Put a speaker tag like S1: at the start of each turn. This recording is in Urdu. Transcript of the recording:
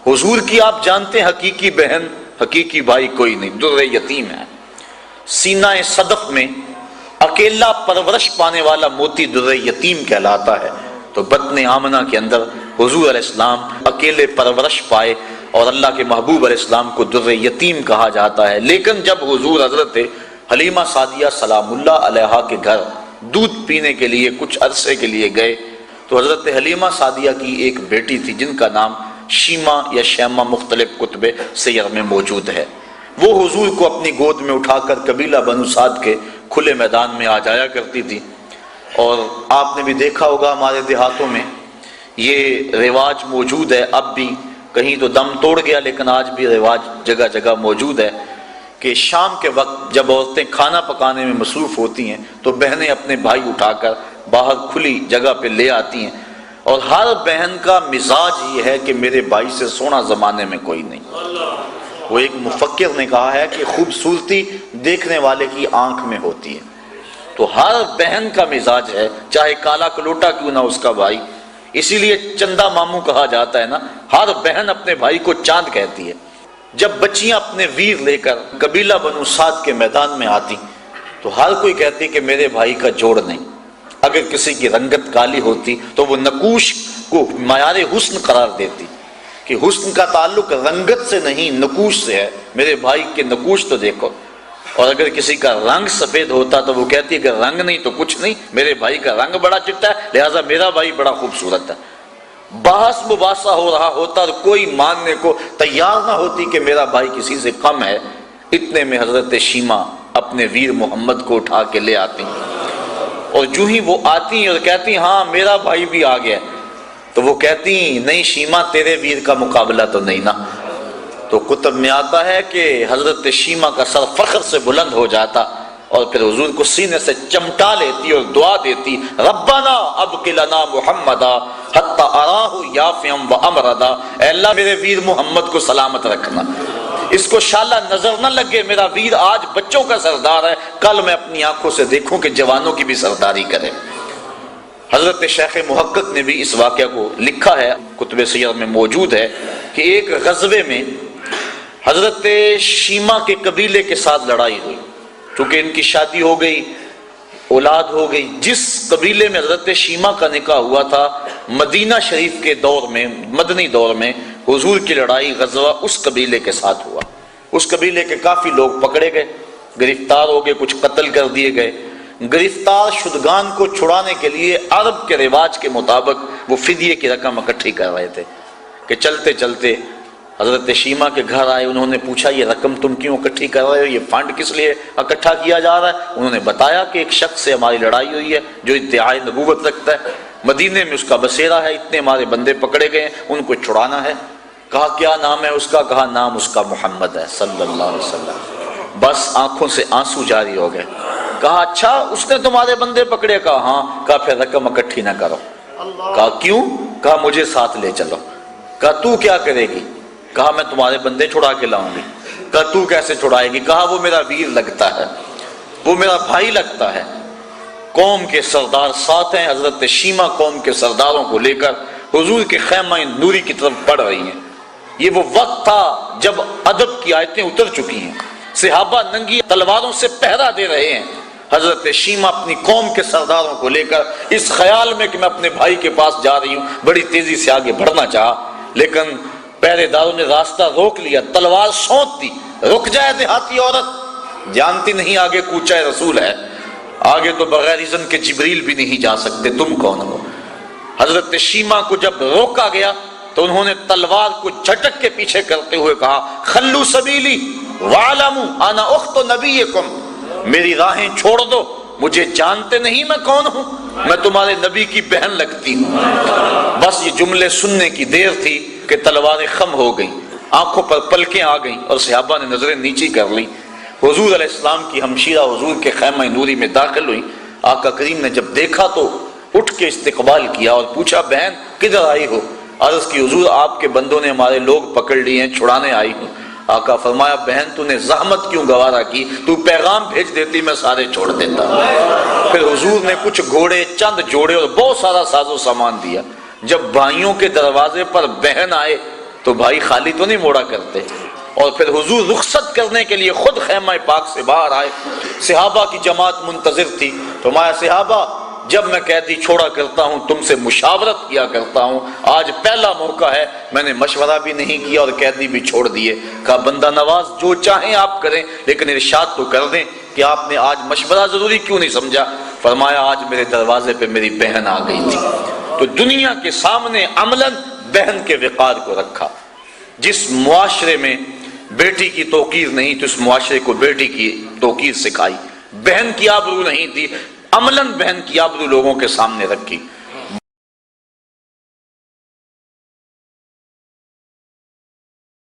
S1: حضور کی آپ جانتے ہیں حقیقی بہن حقیقی بھائی کوئی نہیں، در یتیم ہے۔ سینہ صدف میں اکیلا پرورش پانے والا موتی در یتیم کہلاتا ہے، تو بطن آمنہ کے اندر حضور علیہ السلام اکیلے پرورش پائے اور اللہ کے محبوب علیہ السلام کو در یتیم کہا جاتا ہے۔ لیکن جب حضور حضرت حلیمہ سعدیہ سلام اللہ علیہا کے گھر دودھ پینے کے لیے کچھ عرصے کے لیے گئے تو حضرت حلیمہ سعدیہ کی ایک بیٹی تھی جن کا نام شیمہ یا شیمہ مختلف کتب سیر میں موجود ہے، وہ حضور کو اپنی گود میں اٹھا کر قبیلہ بنو سعد کے کھلے میدان میں آ جایا کرتی تھی۔ اور آپ نے بھی دیکھا ہوگا ہمارے دیہاتوں میں یہ رواج موجود ہے، اب بھی کہیں تو دم توڑ گیا لیکن آج بھی رواج جگہ جگہ موجود ہے کہ شام کے وقت جب عورتیں کھانا پکانے میں مصروف ہوتی ہیں تو بہنیں اپنے بھائی اٹھا کر باہر کھلی جگہ پہ لے آتی ہیں، اور ہر بہن کا مزاج یہ ہے کہ میرے بھائی سے سونا زمانے میں کوئی نہیں۔ وہ ایک مفکر نے کہا ہے کہ خوبصورتی دیکھنے والے کی آنکھ میں ہوتی ہے، تو ہر بہن کا مزاج ہے چاہے کالا کلوٹا کیوں نہ اس کا بھائی، اسی لیے چندہ ماموں کہا جاتا ہے نا، ہر بہن اپنے بھائی کو چاند کہتی ہے۔ جب بچیاں اپنے ویر لے کر قبیلہ بنو سعد کے میدان میں آتی تو ہر کوئی کہتی کہ میرے بھائی کا جوڑ نہیں۔ اگر کسی کی رنگت کالی ہوتی تو وہ نقوش کو معیار حسن قرار دیتی کہ حسن کا تعلق رنگت سے نہیں نقوش سے ہے، میرے بھائی کے نقوش تو دیکھو۔ اور اگر کسی کا رنگ سفید ہوتا تو وہ کہتی ہے کہ رنگ نہیں تو کچھ نہیں، میرے بھائی کا رنگ بڑا چٹا ہے لہٰذا میرا بھائی بڑا خوبصورت ہے۔ بحث مباحثہ ہو رہا ہوتا اور کوئی ماننے کو تیار نہ ہوتی کہ میرا بھائی کسی سے کم ہے، اتنے میں حضرت شیمہ اپنے ویر محمد کو اٹھا کے لے آتی، اور جو ہی وہ آتی اور کہتی ہاں میرا بھائی بھی آ گیا، تو وہ کہتی نہیں شیمہ تیرے ویر کا مقابلہ تو نہیں نا۔ تو کتب میں آتا ہے کہ حضرت شیمہ کا سر فخر سے بلند ہو جاتا اور پھر حضور کو سینے سے چمٹا لیتی اور دعا دیتی، ربنا ابق لنا محمدا حتی اراہ یافعا وامردا، اے اللہ میرے ویر محمد کو سلامت رکھنا، اس کو شالا نظر نہ لگے میرا ویر آج بچوں کا سردار ہے، کل میں اپنی آنکھوں سے دیکھوں کہ جوانوں کی بھی سرداری کرے۔ حضرت شیخ محقق نے بھی اس واقعہ کو لکھا ہے، کتب سیر میں موجود ہے کہ ایک غزوے میں حضرت شیمہ کے قبیلے کے ساتھ لڑائی ہوئی، چونکہ ان کی شادی ہو گئی، اولاد ہو گئی۔ جس قبیلے میں حضرت شیمہ کا نکاح ہوا تھا مدینہ شریف کے دور میں، مدنی دور میں حضور کی لڑائی غزوہ اس قبیلے کے ساتھ ہوا۔ اس قبیلے کے کافی لوگ پکڑے گئے، گرفتار ہو گئے، کچھ قتل کر دیے گئے۔ گرفتار شدگان کو چھڑانے کے لیے عرب کے رواج کے مطابق وہ فدیے کی رقم اکٹھی کر رہے تھے کہ چلتے چلتے حضرت شیمہ کے گھر آئے، انہوں نے پوچھا یہ رقم تم کیوں اکٹھی کر رہے ہو، یہ فنڈ کس لیے اکٹھا کیا جا رہا ہے؟ انہوں نے بتایا کہ ایک شخص سے ہماری لڑائی ہوئی ہے جو ادعائے نبوت رکھتا ہے، مدینے میں اس کا بسیرا ہے، اتنے ہمارے بندے پکڑے گئے ہیں، ان کو چھڑانا ہے۔ کہا کیا نام ہے اس کا؟ کہا نام اس کا محمد ہے صلی اللہ علیہ وسلم۔ بس آنکھوں سے آنسو جاری ہو گئے۔ کہا اچھا اس نے تمہارے بندے پکڑے؟ کہا ہاں۔ کہا پھر رقم اکٹھی نہ کرو۔ کہا کیوں؟ کہا مجھے ساتھ لے چلو۔ کہا تو کیا کرے گی؟ کہا میں تمہارے بندے چھڑا کے لاؤں گی۔ کہا تو کیسے چھڑائے گی؟ کہا وہ میرا ویر لگتا ہے، وہ میرا بھائی لگتا ہے۔ قوم کے سردار ساتھ ہیں، حضرت شیمہ قوم کے سرداروں کو لے کر حضور کے خیمہ نوری کی طرف بڑھ رہی ہیں۔ یہ وہ وقت تھا جب ادب کی آیتیں اتر چکی ہیں، صحابہ ننگی تلواروں سے پہرا دے رہے ہیں۔ حضرت شیمہ اپنی قوم کے سرداروں کو لے کر اس خیال میں کہ میں اپنے بھائی کے پاس جا رہی ہوں بڑی تیزی سے آگے بڑھنا چاہا، لیکن پہرے داروں نے راستہ روک لیا، تلوار سونت دی۔ رک جائے دیہاتی عورت، جانتی نہیں آگے کوچہ رسول ہے، آگے تو بغیر اذن کے جبریل بھی نہیں جا سکتے، تم کون ہو؟ حضرت شیمہ کو جب روکا گیا تو انہوں نے تلوار کو جھٹک کے پیچھے کرتے ہوئے کہا خلو سبیلی وَعْلَمُوا انا اخت نبیکم، میری راہیں چھوڑ دو، مجھے جانتے نہیں میں کون ہوں، میں تمہارے نبی کی بہن لگتی ہوں۔ بس یہ جملے سننے کی دیر تھی کہ تلواریں خم ہو گئیں، آنکھوں پر پلکیں آ گئیں اور صحابہ نے نظریں نیچی کر لی۔ حضور علیہ السلام کی ہمشیرہ حضور کے خیمہ نوری میں داخل ہوئی۔ آقا کریم نے جب دیکھا تو اٹھ کے استقبال کیا اور پوچھا بہن کدھر آئی ہو؟ عرض کی حضور آپ کے بندوں نے ہمارے لوگ پکڑ لیے ہیں، چھڑانے آئی ہوں۔ آقا فرمایا بہن تو نے زحمت کیوں گوارا کی، تو پیغام بھیج دیتی میں سارے چھوڑ دیتا۔ پھر حضور نے کچھ گھوڑے، چند جوڑے اور بہت سارا ساز و سامان دیا۔ جب بھائیوں کے دروازے پر بہن آئے تو بھائی خالی تو نہیں موڑا کرتے. اور پھر حضور رخصت کرنے کے لیے خود خیمہ پاک سے باہر آئے. صحابہ کی جماعت منتظر تھی. فرمایا صحابہ جب میں قیدی چھوڑا کرتا ہوں تم سے مشاورت کیا کرتا ہوں, آج پہلا موقع ہے میں نے مشورہ بھی نہیں کیا اور قیدی بھی چھوڑ دیے. کہا بندہ نواز جو چاہیں آپ کریں لیکن ارشاد تو کر دیں کہ آپ نے آج مشورہ ضروری کیوں نہیں سمجھا. فرمایا آج میرے دروازے پہ میری بہن آ گئی تھی. تو دنیا کے سامنے عملاً بہن کے وقار کو رکھا. جس معاشرے میں بیٹی کی توقیر نہیں تو اس معاشرے کو بیٹی کی توقیر سکھائی. بہن کی آبرو نہیں تھی, عملاً بہن کی آبرو لوگوں کے سامنے رکھی.